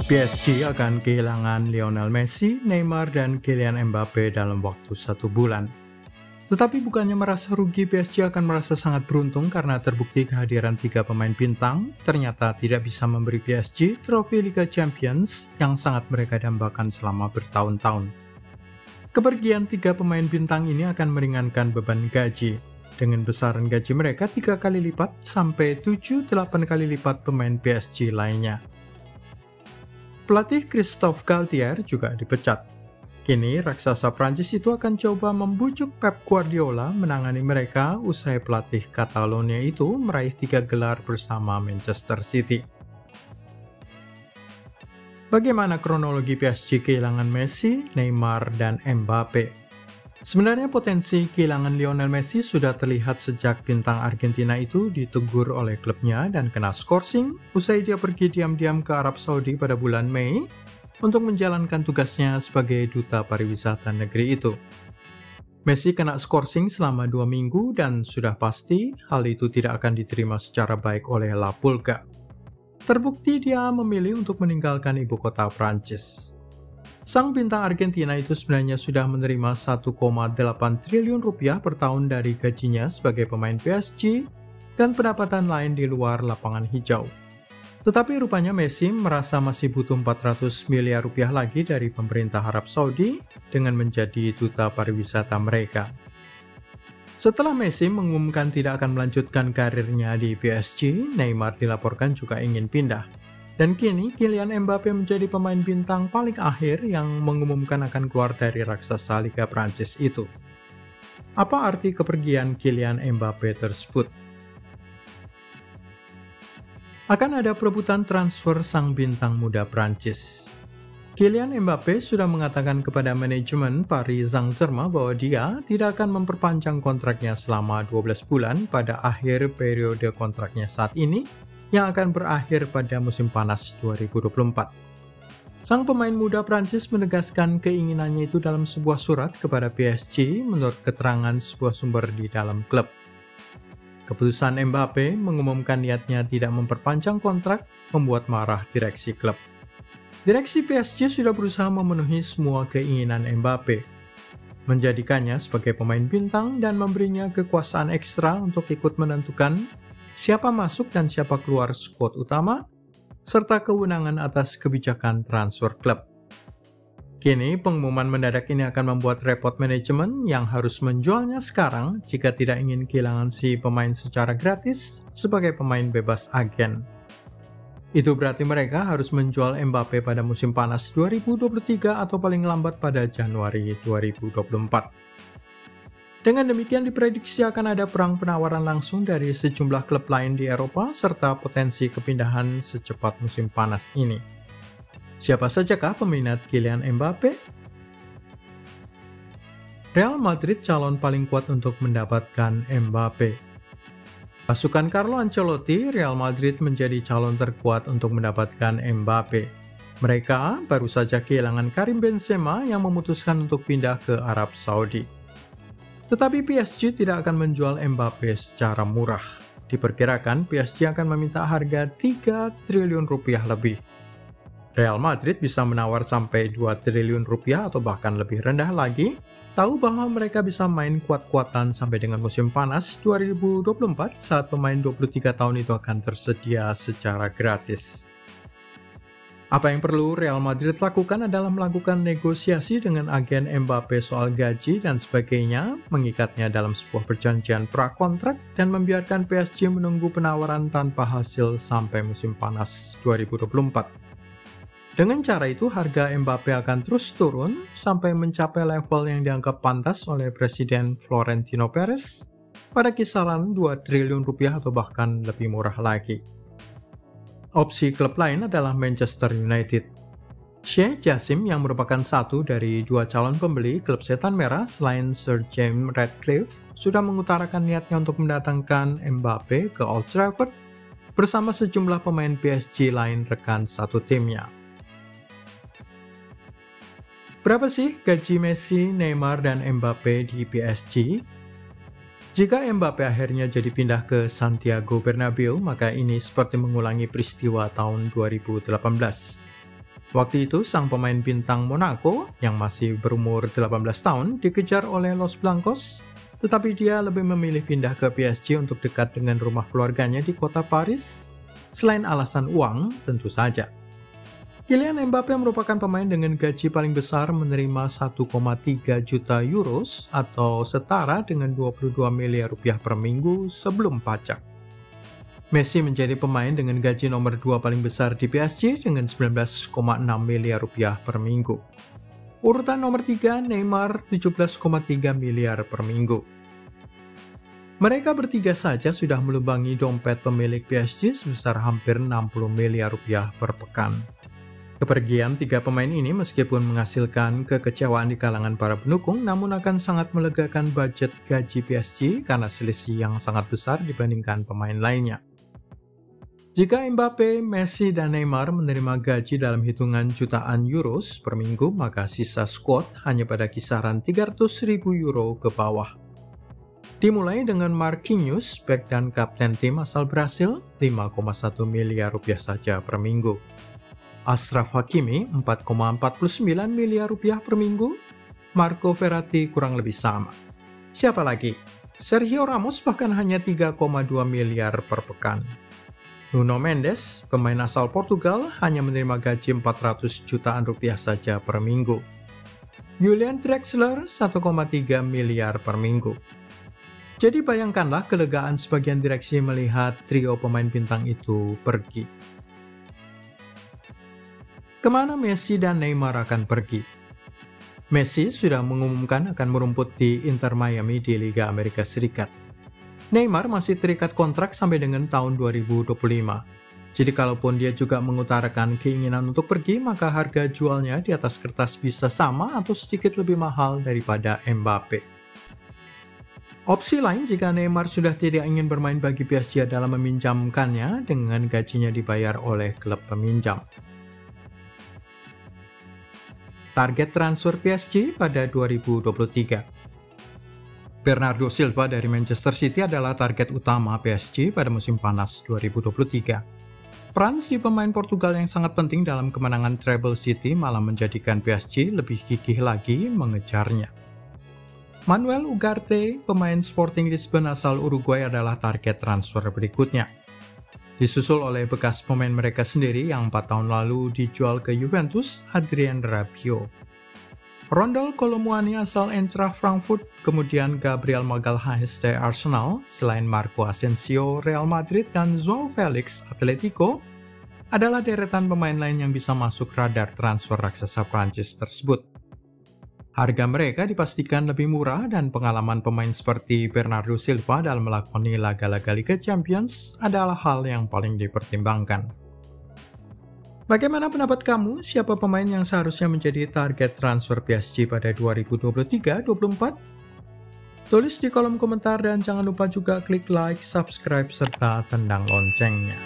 PSG akan kehilangan Lionel Messi, Neymar, dan Kylian Mbappe dalam waktu 1 bulan. Tetapi bukannya merasa rugi, PSG akan merasa sangat beruntung karena terbukti kehadiran 3 pemain bintang ternyata tidak bisa memberi PSG trofi Liga Champions yang sangat mereka dambakan selama bertahun-tahun. Kepergian 3 pemain bintang ini akan meringankan beban gaji, dengan besaran gaji mereka 3 kali lipat sampai 7-8 kali lipat pemain PSG lainnya. Pelatih Christophe Galtier juga dipecat. Kini raksasa Prancis itu akan coba membujuk Pep Guardiola menangani mereka usai pelatih Catalonia itu meraih 3 gelar bersama Manchester City. Bagaimana kronologi PSG kehilangan Messi, Neymar, dan Mbappe? Sebenarnya potensi kehilangan Lionel Messi sudah terlihat sejak bintang Argentina itu ditegur oleh klubnya dan kena skorsing usai dia pergi diam-diam ke Arab Saudi pada bulan Mei untuk menjalankan tugasnya sebagai duta pariwisata negeri itu. Messi kena skorsing selama 2 minggu dan sudah pasti hal itu tidak akan diterima secara baik oleh La Pulga. Terbukti dia memilih untuk meninggalkan ibu kota Prancis. Sang bintang Argentina itu sebenarnya sudah menerima 1,8 triliun rupiah per tahun dari gajinya sebagai pemain PSG dan pendapatan lain di luar lapangan hijau. Tetapi rupanya Messi merasa masih butuh 400 miliar rupiah lagi dari pemerintah Arab Saudi dengan menjadi duta pariwisata mereka. Setelah Messi mengumumkan tidak akan melanjutkan karirnya di PSG, Neymar dilaporkan juga ingin pindah. Dan kini Kylian Mbappe menjadi pemain bintang paling akhir yang mengumumkan akan keluar dari raksasa Liga Prancis itu. Apa arti kepergian Kylian Mbappe tersebut? Akan ada perebutan transfer sang bintang muda Prancis. Kylian Mbappe sudah mengatakan kepada manajemen Paris Saint-Germain bahwa dia tidak akan memperpanjang kontraknya selama 12 bulan pada akhir periode kontraknya saat ini yang akan berakhir pada musim panas 2024. Sang pemain muda Prancis menegaskan keinginannya itu dalam sebuah surat kepada PSG menurut keterangan sebuah sumber di dalam klub. Keputusan Mbappe mengumumkan niatnya tidak memperpanjang kontrak membuat marah direksi klub. Direksi PSG sudah berusaha memenuhi semua keinginan Mbappe, menjadikannya sebagai pemain bintang dan memberinya kekuasaan ekstra untuk ikut menentukan siapa masuk dan siapa keluar skuad utama, serta kewenangan atas kebijakan transfer klub. Kini pengumuman mendadak ini akan membuat repot manajemen yang harus menjualnya sekarang jika tidak ingin kehilangan si pemain secara gratis sebagai pemain bebas agen. Itu berarti mereka harus menjual Mbappe pada musim panas 2023 atau paling lambat pada Januari 2024. Dengan demikian diprediksi akan ada perang penawaran langsung dari sejumlah klub lain di Eropa serta potensi kepindahan secepat musim panas ini. Siapa sajakah peminat Kylian Mbappe? Real Madrid calon paling kuat untuk mendapatkan Mbappe. Pasukan Carlo Ancelotti, Real Madrid menjadi calon terkuat untuk mendapatkan Mbappe. Mereka baru saja kehilangan Karim Benzema yang memutuskan untuk pindah ke Arab Saudi. Tetapi PSG tidak akan menjual Mbappe secara murah. Diperkirakan PSG akan meminta harga 3 triliun rupiah lebih. Real Madrid bisa menawar sampai 2 triliun rupiah atau bahkan lebih rendah lagi, tahu bahwa mereka bisa main kuat-kuatan sampai dengan musim panas 2024 saat pemain 23 tahun itu akan tersedia secara gratis. Apa yang perlu Real Madrid lakukan adalah melakukan negosiasi dengan agen Mbappe soal gaji dan sebagainya, mengikatnya dalam sebuah perjanjian prakontrak dan membiarkan PSG menunggu penawaran tanpa hasil sampai musim panas 2024. Dengan cara itu, harga Mbappe akan terus turun sampai mencapai level yang dianggap pantas oleh Presiden Florentino Perez pada kisaran 2 triliun rupiah atau bahkan lebih murah lagi. Opsi klub lain adalah Manchester United. Sheikh Jassim yang merupakan satu dari 2 calon pembeli klub Setan Merah selain Sir James Ratcliffe sudah mengutarakan niatnya untuk mendatangkan Mbappe ke Old Trafford bersama sejumlah pemain PSG lain rekan satu timnya. Berapa sih gaji Messi, Neymar, dan Mbappe di PSG? Jika Mbappe akhirnya jadi pindah ke Santiago Bernabeu, maka ini seperti mengulangi peristiwa tahun 2018. Waktu itu, sang pemain bintang Monaco yang masih berumur 18 tahun dikejar oleh Los Blancos, tetapi dia lebih memilih pindah ke PSG untuk dekat dengan rumah keluarganya di kota Paris. Selain alasan uang, tentu saja. Kylian Mbappe merupakan pemain dengan gaji paling besar menerima 1,3 juta euros atau setara dengan 22 miliar rupiah per minggu sebelum pajak. Messi menjadi pemain dengan gaji nomor 2 paling besar di PSG dengan 19,6 miliar rupiah per minggu. Urutan nomor 3, Neymar 17,3 miliar per minggu. Mereka bertiga saja sudah melubangi dompet pemilik PSG sebesar hampir 60 miliar rupiah per pekan. Kepergian tiga pemain ini meskipun menghasilkan kekecewaan di kalangan para pendukung, namun akan sangat melegakan budget gaji PSG karena selisih yang sangat besar dibandingkan pemain lainnya. Jika Mbappe, Messi, dan Neymar menerima gaji dalam hitungan jutaan euros per minggu, maka sisa squad hanya pada kisaran 300.000 euro ke bawah. Dimulai dengan Marquinhos, bek dan kapten tim asal Brasil, 5,1 miliar rupiah saja per minggu. Achraf Hakimi, 4,49 miliar rupiah per minggu. Marco Verratti kurang lebih sama. Siapa lagi? Sergio Ramos bahkan hanya 3,2 miliar per pekan. Nuno Mendes, pemain asal Portugal, hanya menerima gaji 400 jutaan rupiah saja per minggu. Julian Draxler, 1,3 miliar per minggu. Jadi bayangkanlah kelegaan sebagian direksi melihat trio pemain bintang itu pergi. Kemana Messi dan Neymar akan pergi? Messi sudah mengumumkan akan merumput di Inter Miami di Liga Amerika Serikat. Neymar masih terikat kontrak sampai dengan tahun 2025. Jadi kalaupun dia juga mengutarakan keinginan untuk pergi, maka harga jualnya di atas kertas bisa sama atau sedikit lebih mahal daripada Mbappe. Opsi lain jika Neymar sudah tidak ingin bermain bagi PSG adalah meminjamkannya dengan gajinya dibayar oleh klub peminjam. Target transfer PSG pada 2023. Bernardo Silva dari Manchester City adalah target utama PSG pada musim panas 2023. Peran si pemain Portugal yang sangat penting dalam kemenangan treble City malah menjadikan PSG lebih gigih lagi mengejarnya. Manuel Ugarte, pemain Sporting Lisbon asal Uruguay adalah target transfer berikutnya. Disusul oleh bekas pemain mereka sendiri yang 4 tahun lalu dijual ke Juventus, Adrien Rabiot. Rondel Kolomuani asal Eintracht Frankfurt, kemudian Gabriel Magalhaes dari Arsenal, selain Marco Asensio, Real Madrid, dan Joao Felix, Atletico, adalah deretan pemain lain yang bisa masuk radar transfer raksasa Prancis tersebut. Harga mereka dipastikan lebih murah dan pengalaman pemain seperti Bernardo Silva dalam melakoni laga-laga Liga Champions adalah hal yang paling dipertimbangkan. Bagaimana pendapat kamu? Siapa pemain yang seharusnya menjadi target transfer PSG pada 2023-24? Tulis di kolom komentar dan jangan lupa juga klik like, subscribe, serta tendang loncengnya.